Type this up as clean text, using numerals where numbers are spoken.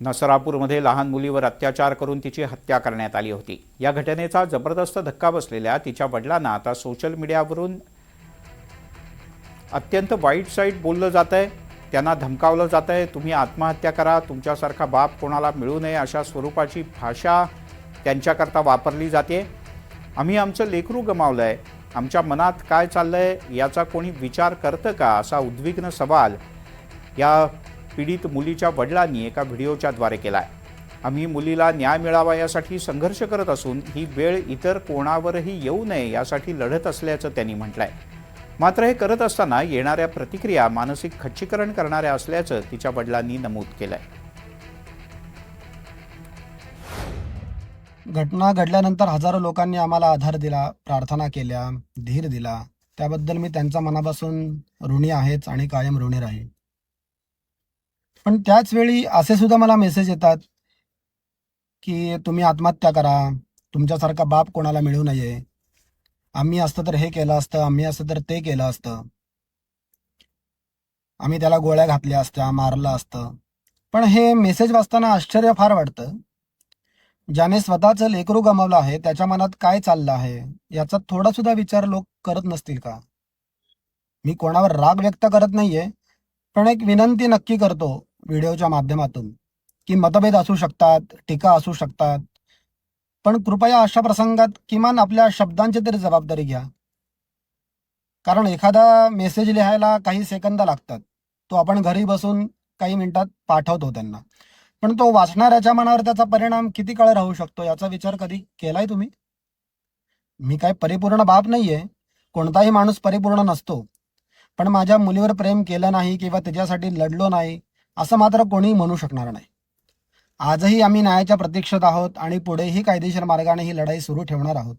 नसरापूरमध्ये लहान मुलीवर अत्याचार करून तिची हत्या करण्यात आली होती। या घटनेचा जबरदस्त धक्का बसलेल्या तिच्या वडिलांना आता सोशल मीडियावरून अत्यंत वाईट साईट बोललं जात आहे। त्यांना धमकावलं जात आहे, तुम्ही आत्महत्या करा, तुमच्यासारखा बाप कोणाला मिळू नये, अशा स्वरूपाची भाषा त्यांच्याकरता वापरली जाते। आम्ही आमचं लेकरू गमावलं आहे, आमच्या मनात काय चाललंय याचा कोणी विचार करतं का, असा उद्विग्न सवाल या पीडित मुलीच्या वडिलांनी एका व्हिडिओच्या द्वारे केला आहे। आम्ही मुलीला न्याय मिळावा यासाठी संघर्ष करत असून ही वेळ इतर कोणावरही येऊ नये यासाठी लढत असल्याचं त्यांनी म्हटलंय। मात्र हे करत असताना येणाऱ्या प्रतिक्रिया मानसिक खच्चीकरण करणाऱ्या असल्याचं तिच्या वडिलांनी नमूद केलंय। घटना घडल्यानंतर हजारो लोकांनी आम्हाला आधार दिला, प्रार्थना केल्या, धीर दिला, त्याबद्दल मी त्यांच्या मनापासून ऋणी आहेच आणि कायम ऋणी राहील। पण त्याच वेळी असे सुद्धा मला मेसेज येतात की तुम्ही आत्महत्या करा, तुमच्यासारखा बाप कोणाला मिळू नये, आम्ही असतं तर हे केलं असतं, आम्ही असतं तर ते केलं असतं, आम्ही त्याला गोळ्या घातल्या असत्या, मारलं असतं। पण हे मेसेज वाचताना आश्चर्य फार वाटतं। ज्याने स्वतःचं लेकरू गमावलं आहे त्याच्या मनात काय चाललं आहे याचा थोडा सुद्धा विचार लोक करत नसतील का? मी कोणावर राग व्यक्त करत नाहीये, पण एक विनंती नक्की करतो व्हिडिओच्या माध्यमातून की मतभेद असू शकतात, टीका असू शकतात, पण कृपया अशा प्रसंगात किमान आपल्या शब्दांची तरी जबाबदारी घ्या। कारण एखादा मेसेज लिहायला काही सेकंद लागतात, तो आपण घरी बसून काही मिनिटात पाठवतो त्यांना, पण तो वाचणाऱ्याच्या मनावर त्याचा परिणाम किती काळ राहू शकतो याचा विचार कधी केलाय तुम्ही? मी काय परिपूर्ण बाप नाहीये, कोणताही माणूस परिपूर्ण नसतो, पण माझ्या मुलीवर प्रेम केलं नाही किंवा तिच्यासाठी लढलो नाही असं मात्र कोणीही म्हणू शकणार नाही। आजही आम्ही न्यायाच्या प्रतीक्षेत आहोत आणि पुढेही कायदेशीर मार्गाने ही लढाई सुरू ठेवणार आहोत।